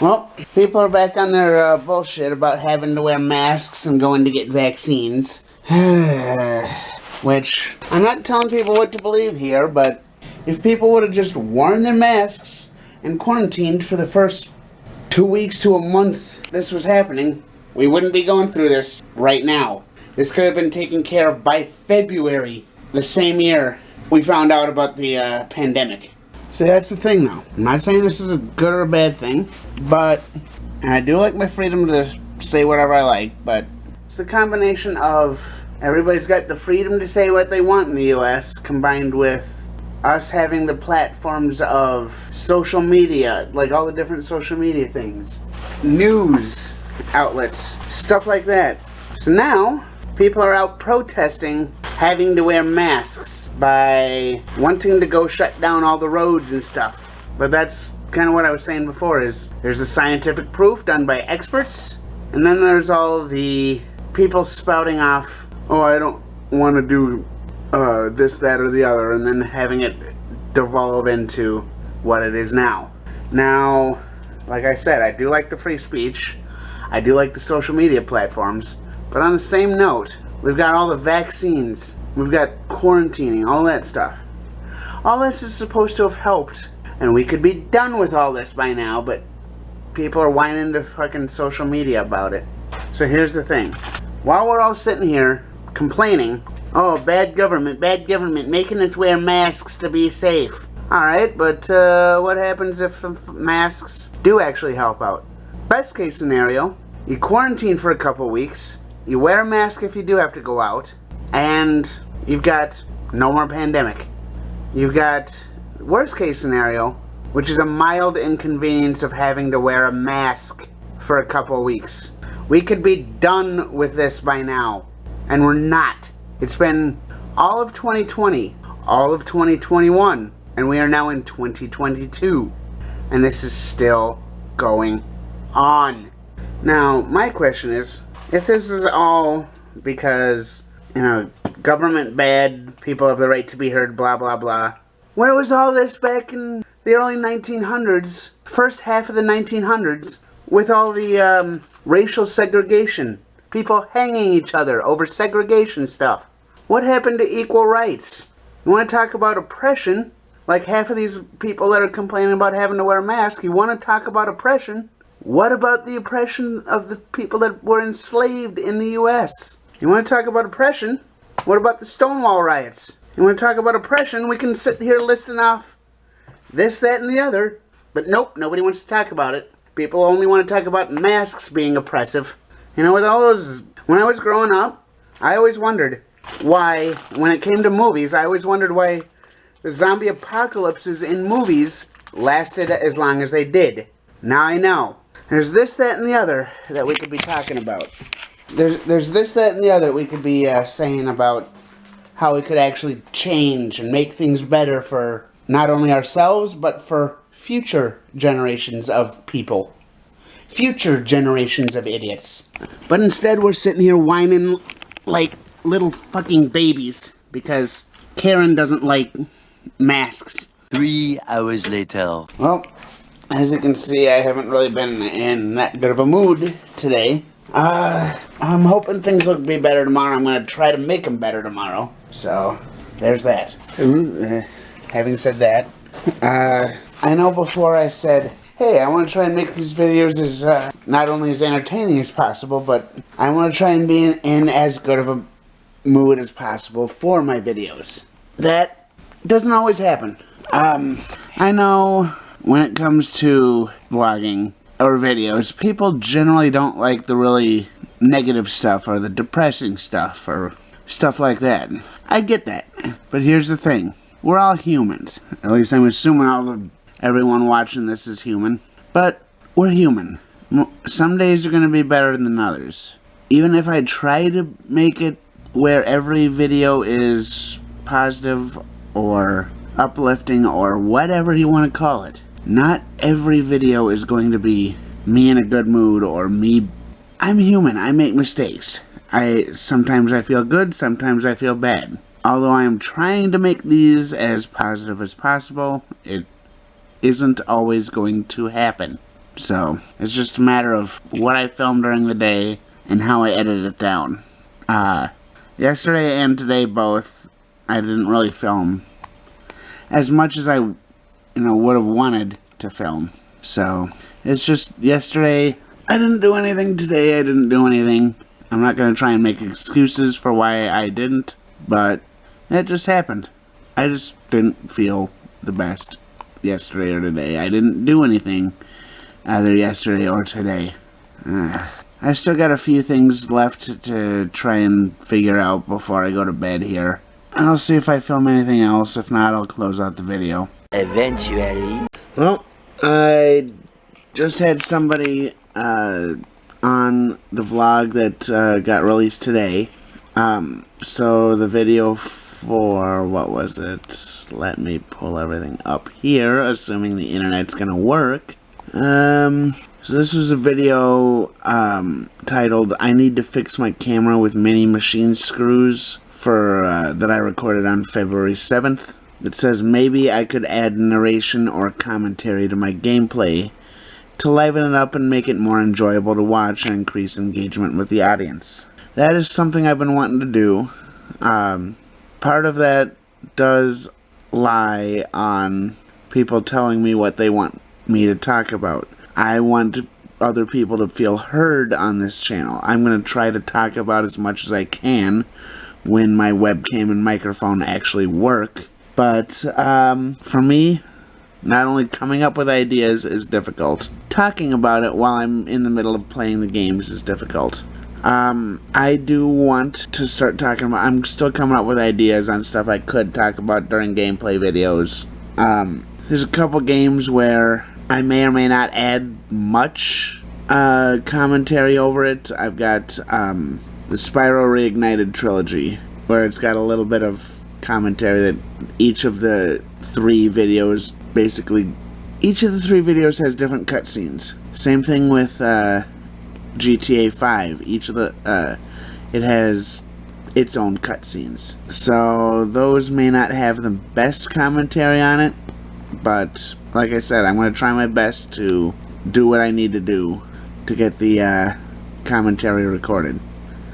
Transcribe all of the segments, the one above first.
Well, people are back on their bullshit about having to wear masks and going to get vaccines. Which, I'm not telling people what to believe here, but if people would have just worn their masks and quarantined for the first 2 weeks to a month this was happening, we wouldn't be going through this right now. This could have been taken care of by February, the same year we found out about the pandemic. So that's the thing, though. I'm not saying this is a good or a bad thing, but, and I do like my freedom to say whatever I like, but it's the combination of everybody's got the freedom to say what they want in the U.S., combined with us having the platforms of social media, like all the different social media things, news outlets, stuff like that. So now, people are out protesting having to wear masks by wanting to go shut down all the roads and stuff. But that's kind of what I was saying before, is there's the scientific proof done by experts, and then there's all the people spouting off, oh, I don't want to do this, that, or the other, and then having it devolve into what it is now. Now, like I said, I do like the free speech, I do like the social media platforms, but on the same note, we've got all the vaccines, we've got quarantining, all that stuff. All this is supposed to have helped, and we could be done with all this by now, but people are whining to fucking social media about it. So here's the thing. While we're all sitting here complaining, oh, bad government, making us wear masks to be safe. Alright, but what happens if the masks do actually help out? Best case scenario, you quarantine for a couple weeks, you wear a mask if you do have to go out, and you've got no more pandemic. You've got worst case scenario, which is a mild inconvenience of having to wear a mask for a couple weeks. We could be done with this by now, and we're not. It's been all of 2020, all of 2021, and we are now in 2022, and this is still going on. Now, my question is, if this is all because, you know, government bad, people have the right to be heard, blah, blah, blah, where was all this back in the early 1900s, first half of the 1900s, with all the racial segregation, people hanging each other over segregation stuff? What happened to equal rights? You want to talk about oppression, like half of these people that are complaining about having to wear a mask, you want to talk about oppression? What about the oppression of the people that were enslaved in the U.S.? You want to talk about oppression? What about the Stonewall riots? You want to talk about oppression? We can sit here listing off this, that, and the other. But nope, nobody wants to talk about it. People only want to talk about masks being oppressive. You know, with all those... When I was growing up, I always wondered why, when it came to movies, I always wondered why the zombie apocalypses in movies lasted as long as they did. Now I know. There's this, that, and the other that we could be talking about. There's this, that, and the other we could be saying about how we could actually change and make things better for not only ourselves, but for future generations of people. Future generations of idiots. But instead we're sitting here whining like little fucking babies because Karen doesn't like masks. 3 hours later. Well, as you can see, I haven't really been in that good of a mood today. I'm hoping things will be better tomorrow. I'm going to try to make them better tomorrow. So, there's that. Having said that, I know before I said, hey, I want to try and make these videos as, not only as entertaining as possible, but I want to try and be in as good of a mood as possible for my videos. That doesn't always happen. I know when it comes to vlogging or videos, people generally don't like the really negative stuff or the depressing stuff or stuff like that. I get that. But here's the thing. We're all humans. At least I'm assuming everyone watching this is human. But we're human. Some days are going to be better than others. Even if I try to make it where every video is positive or uplifting or whatever you want to call it, not every video is going to be me in a good mood or me. I'm human. I make mistakes. Sometimes I feel good, sometimes I feel bad. Although I am trying to make these as positive as possible, it isn't always going to happen. So, it's just a matter of what I filmed during the day and how I edit it down. Yesterday and today both, I didn't really film as much as I, would have wanted to film. So, it's just yesterday, I didn't do anything. Today, I didn't do anything. I'm not going to try and make excuses for why I didn't, but it just happened. I just didn't feel the best yesterday or today. I didn't do anything either yesterday or today. I still got a few things left to try and figure out before I go to bed here. I'll see if I film anything else. If not, I'll close out the video. Eventually. Well, I just had somebody on the vlog that got released today. So the video for, what was it? Let me pull everything up here, assuming the internet's gonna work. So this was a video titled "I Need to Fix My Camera with Mini Machine Screws" for that I recorded on February 7th. It says maybe I could add narration or commentary to my gameplay to liven it up and make it more enjoyable to watch and increase engagement with the audience. That is something I've been wanting to do. Part of that does lie on people telling me what they want me to talk about. I want other people to feel heard on this channel. I'm going to try to talk about as much as I can when my webcam and microphone actually work. But for me, not only coming up with ideas is difficult, talking about it while I'm in the middle of playing the games is difficult. I do want to start talking about, I'm still coming up with ideas on stuff I could talk about during gameplay videos. There's a couple games where I may or may not add much commentary over it. I've got the Spyro Reignited trilogy, where it's got a little bit of commentary that each of the three videos, basically, each of the three videos has different cutscenes. Same thing with GTA 5. Each of the, it has its own cutscenes. So those may not have the best commentary on it, but like I said, I'm going to try my best to do what I need to do to get the commentary recorded.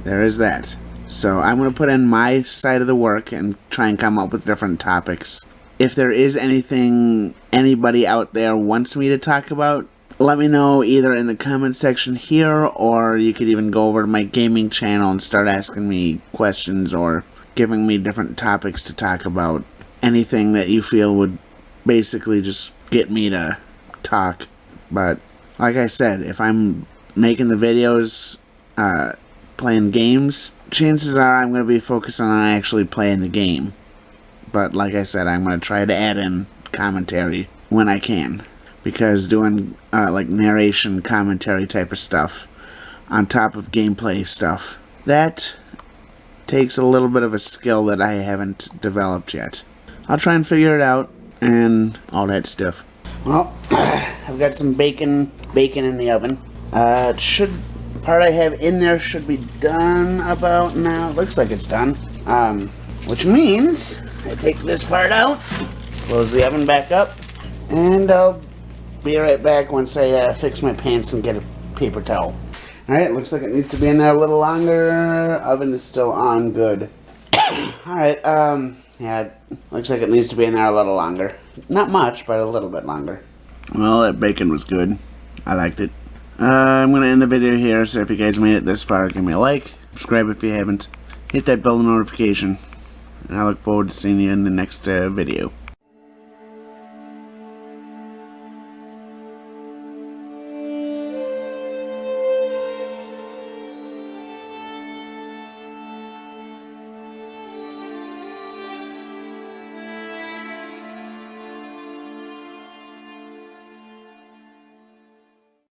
There is that. So I'm going to put in my side of the work and try and come up with different topics. If there is anything anybody out there wants me to talk about, let me know either in the comment section here, or you could even go over to my gaming channel and start asking me questions or giving me different topics to talk about. Anything that you feel would basically just get me to talk. But like I said, if I'm making the videos playing games, chances are I'm going to be focusing on actually playing the game. But like I said, I'm going to try to add in commentary when I can, because doing like narration commentary type of stuff on top of gameplay stuff, that takes a little bit of a skill that I haven't developed yet. I'll try and figure it out and all that stuff. Well, I've got some bacon in the oven. The part I have in there should be done about now. It looks like it's done. Which means I take this part out, close the oven back up, and I'll be right back once I fix my pants and get a paper towel. Alright, looks like it needs to be in there a little longer. Oven is still on good. Alright, yeah, looks like it needs to be in there a little longer. Not much, but a little bit longer. Well, that bacon was good. I liked it. I'm going to end the video here, so if you guys made it this far, give me a like, subscribe if you haven't, hit that bell notification, and I look forward to seeing you in the next video.